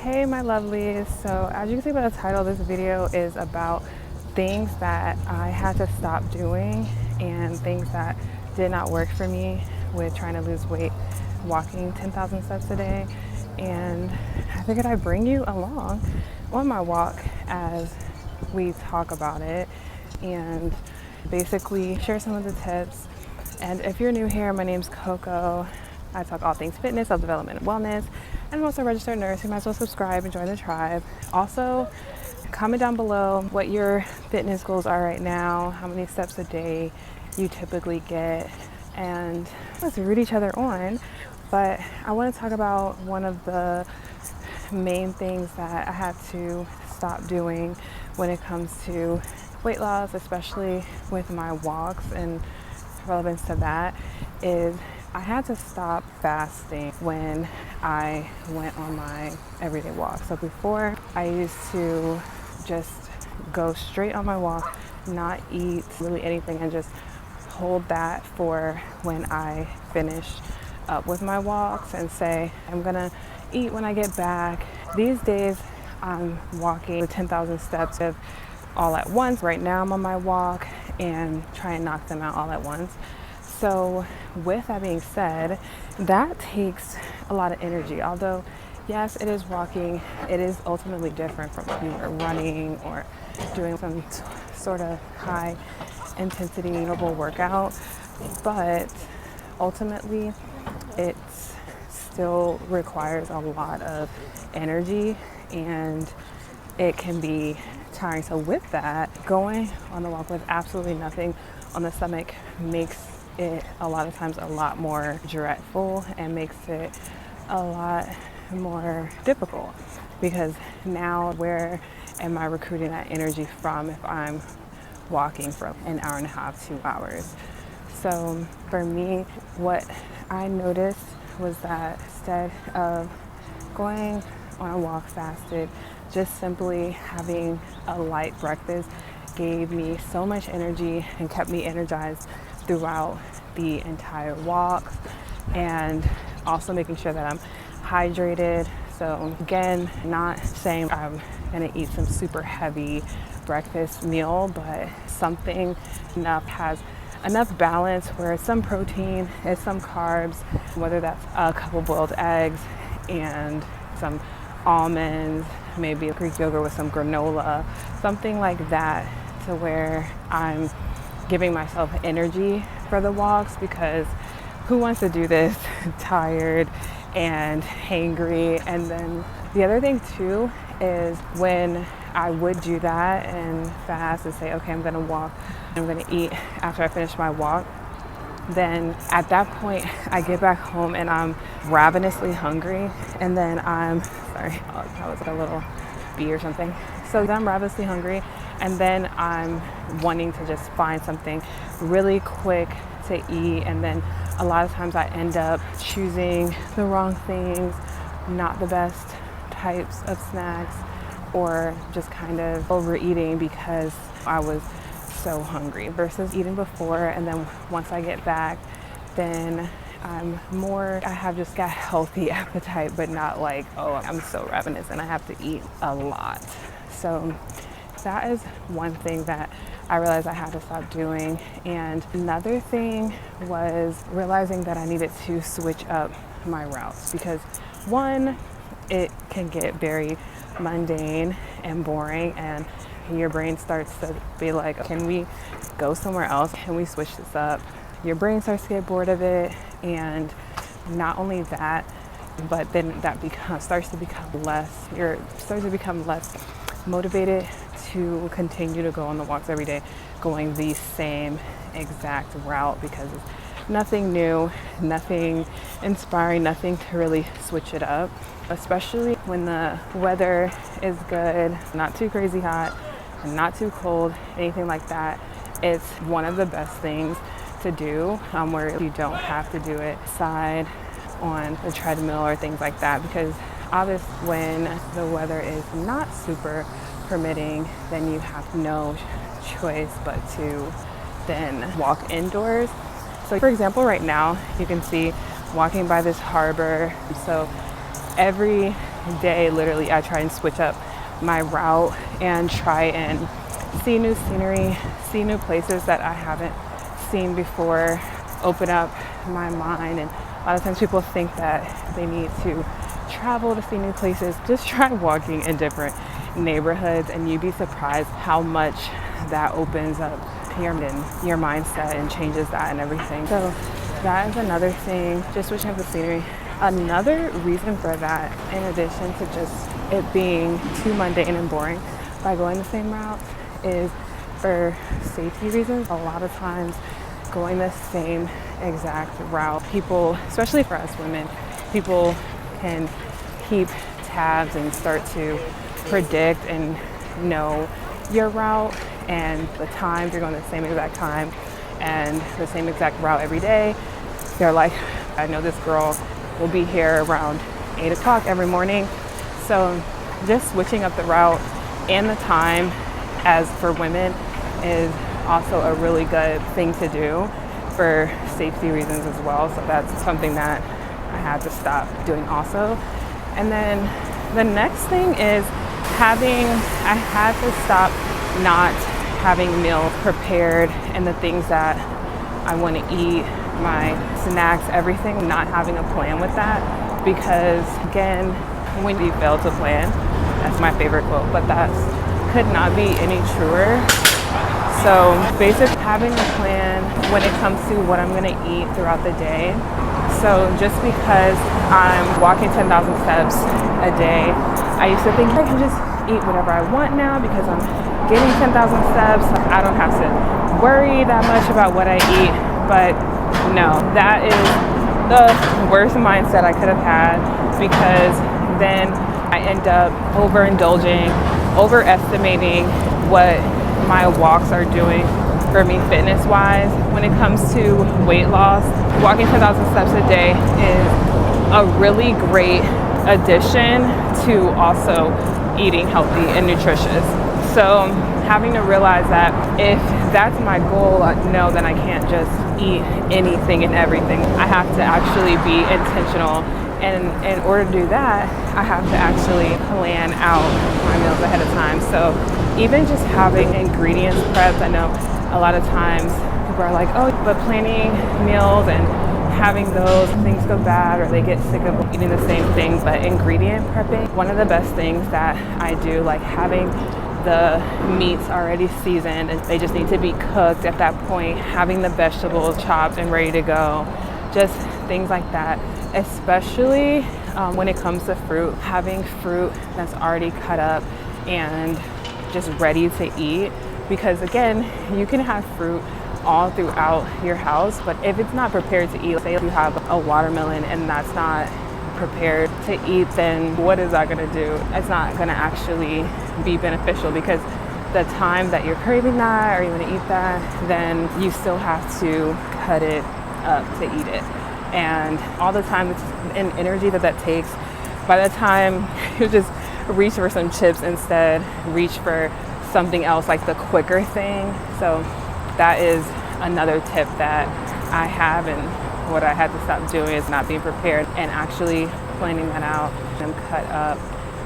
Hey my lovelies, so as you can see by the title, this video is about things that I had to stop doing and things that did not work for me with trying to lose weight, walking 10,000 steps a day. And I figured I'd bring you along on my walk as we talk about it and basically share some of the tips. And if you're new here, my name's Coco. I talk all things fitness, self-development, and wellness. And I'm also a registered nurse. You might as well subscribe and join the tribe. Also, comment down below what your fitness goals are right now, how many steps a day you typically get, and let's root each other on. But I want to talk about one of the main things that I had to stop doing when it comes to weight loss, especially with my walks, and relevance to that is I had to stop fasting when I went on my everyday walk. So before, I used to just go straight on my walk, not eat really anything, and just hold that for when I finish up with my walks and say, I'm gonna eat when I get back. These days, I'm walking 10,000 steps all at once. Right now, I'm on my walk and try and knock them out all at once. So with that being said, that takes a lot of energy. Although, yes, it is walking, it is ultimately different from running or doing some sort of high intensity interval workout. But ultimately, it still requires a lot of energy and it can be tiring. So with that, going on the walk with absolutely nothing on the stomach makes it a lot of times a lot more dreadful and makes it a lot more difficult, because now where am I recruiting that energy from if I'm walking for an hour and a half, 2 hours? So for me, what I noticed was that instead of going on a walk fasted, just simply having a light breakfast gave me so much energy and kept me energized throughout the entire walk, and also making sure that I'm hydrated. So again, not saying I'm gonna eat some super heavy breakfast meal, but something has enough balance where it's some protein, it's some carbs, whether that's a couple boiled eggs and some almonds, maybe a Greek yogurt with some granola, something like that, to where I'm giving myself energy for the walks, because who wants to do this tired and hangry? And then the other thing too is when I would do that and fast and say, okay, I'm gonna walk, I'm gonna eat after I finish my walk, then at that point I get back home and I'm ravenously hungry, and then that was like a little bee or something. So then I'm ravenously hungry, and then I'm wanting to just find something really quick to eat, and then a lot of times I end up choosing the wrong things, not the best types of snacks, or just kind of overeating because I was so hungry, versus eating before, and then once I get back, then I have just got healthy appetite, but not like, oh, I'm so ravenous and I have to eat a lot. So that is one thing that I realized I had to stop doing. And another thing was realizing that I needed to switch up my routes, because one, it can get very mundane and boring, and your brain starts to be like, can we go somewhere else? Can we switch this up? Your brain starts to get bored of it, and not only that, but then that starts to become less motivated to continue to go on the walks every day, going the same exact route, because it's nothing new, nothing inspiring, nothing to really switch it up, especially when the weather is good, not too crazy hot, and not too cold, anything like that. It's one of the best things to do where you don't have to do it side on the treadmill or things like that, because obviously when the weather is not super permitting, then you have no choice but to then walk indoors. So for example, right now you can see walking by this harbor. So every day, literally, I try and switch up my route and try and see new scenery, see new places that I haven't seen before, open up my mind. And a lot of times people think that they need to travel to see new places. Just try walking in different neighborhoods and you'd be surprised how much that opens up your mindset and changes that and everything. So that is another thing, just switching up the scenery. Another reason for that, in addition to just it being too mundane and boring by going the same route, is for safety reasons. A lot of times going the same exact route, people, especially for us women, people can keep tabs and start to predict and know your route and the times. You're going the same exact time and the same exact route every day. They're like, I know this girl will be here around 8 o'clock every morning. So just switching up the route and the time as for women is also a really good thing to do for safety reasons as well. So that's something that I had to stop doing also. And then the next thing is I had to stop not having meals prepared and the things that I want to eat, my snacks, everything, not having a plan with that. Because again, when you fail to plan, that's my favorite quote, but that could not be any truer. So basically having a plan when it comes to what I'm going to eat throughout the day. So just because I'm walking 10,000 steps a day, I used to think I can just eat whatever I want now because I'm getting 10,000 steps. I don't have to worry that much about what I eat. But no, that is the worst mindset I could have had, because then I end up overindulging, overestimating what my walks are doing for me fitness-wise. When it comes to weight loss, walking 10,000 steps a day is a really great addition to also eating healthy and nutritious. So having to realize that if that's my goal, no, then I can't just eat anything and everything. I have to actually be intentional. And in order to do that, I have to actually plan out my meals ahead of time. So even just having ingredients prepped, I know a lot of times people are like, oh, but planning meals and having those things go bad or they get sick of eating the same thing. But ingredient prepping, one of the best things that I do, like having the meats already seasoned and they just need to be cooked at that point, having the vegetables chopped and ready to go, just things like that. Especially when it comes to fruit, having fruit that's already cut up and just ready to eat. Because again, you can have fruit all throughout your house, but if it's not prepared to eat, say you have a watermelon and that's not prepared to eat, then what is that going to do? It's not going to actually be beneficial, because the time that you're craving that or you want to eat that, then you still have to cut it up to eat it. And all the time and energy that takes, by the time you just reach for some chips instead, reach for something else, like the quicker thing. So that is another tip that I have, and what I had to stop doing is not being prepared and actually planning that out, them cut up,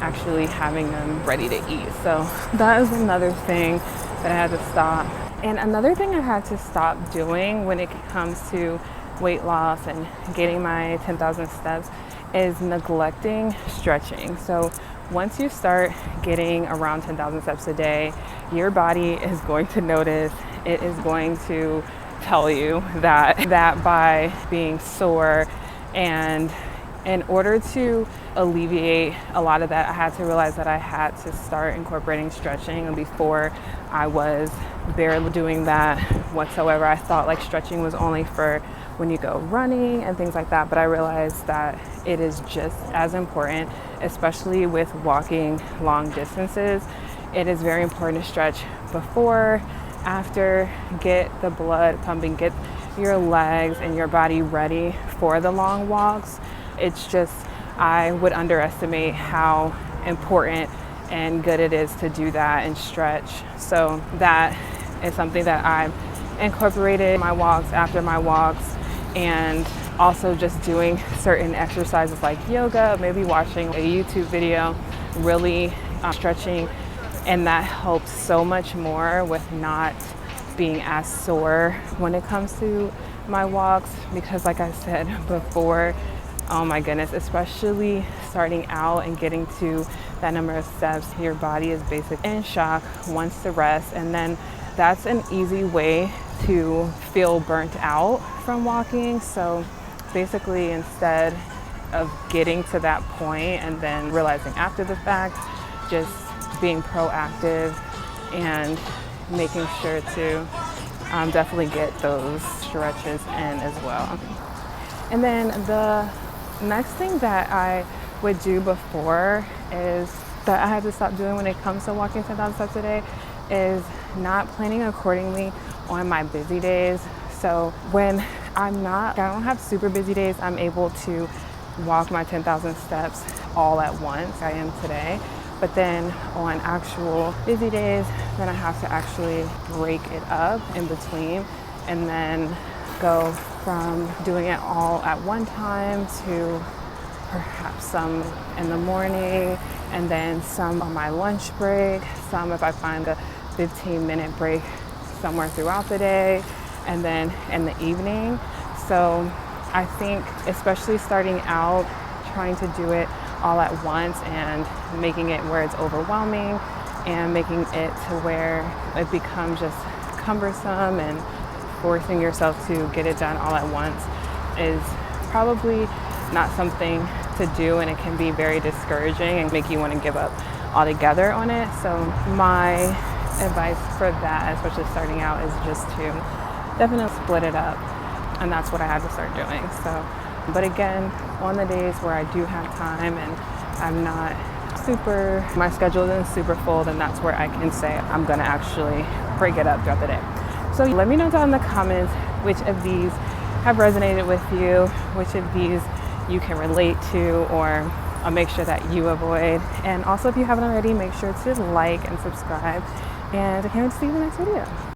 actually having them ready to eat. So that is another thing that I had to stop. And another thing I had to stop doing when it comes to weight loss and getting my 10,000 steps is neglecting stretching. So once you start getting around 10,000 steps a day, your body is going to notice. It is going to tell you that by being sore. And in order to alleviate a lot of that, I had to realize that I had to start incorporating stretching. And before, I was barely doing that whatsoever. I thought like stretching was only for when you go running and things like that, but I realized that it is just as important, especially with walking long distances. It is very important to stretch before, after, get the blood pumping, get your legs and your body ready for the long walks. It's just, I would underestimate how important and good it is to do that and stretch. So that is something that I've incorporated in my walks, after my walks, and also just doing certain exercises like yoga, maybe watching a YouTube video, really stretching, and that helps so much more with not being as sore when it comes to my walks, because like I said before, oh my goodness, especially starting out and getting to that number of steps, your body is basically in shock, wants to rest, and then that's an easy way to feel burnt out from walking. So basically, instead of getting to that point and then realizing after the fact, just being proactive and making sure to definitely get those stretches in as well. And then the next thing that I would do before is that I had to stop doing when it comes to walking 10,000 steps a day is not planning accordingly on my busy days. So when I don't have super busy days, I'm able to walk my 10,000 steps all at once. I am today. But then on actual busy days, then I have to actually break it up in between and then go from doing it all at one time to perhaps some in the morning and then some on my lunch break, some if I find a 15-minute break somewhere throughout the day, and then in the evening. So I think especially starting out, trying to do it all at once and making it where it's overwhelming and making it to where it becomes just cumbersome and forcing yourself to get it done all at once is probably not something to do, and it can be very discouraging and make you want to give up altogether on it. So my advice for that, especially starting out, is just to definitely split it up, and that's what I had to start doing. So, but again, on the days where I do have time and I'm not my schedule isn't super full, then that's where I can say I'm gonna actually break it up throughout the day. So let me know down in the comments which of these have resonated with you, which of these you can relate to or make sure that you avoid. And also, if you haven't already, make sure to like and subscribe, and I can't wait to see you in the next video.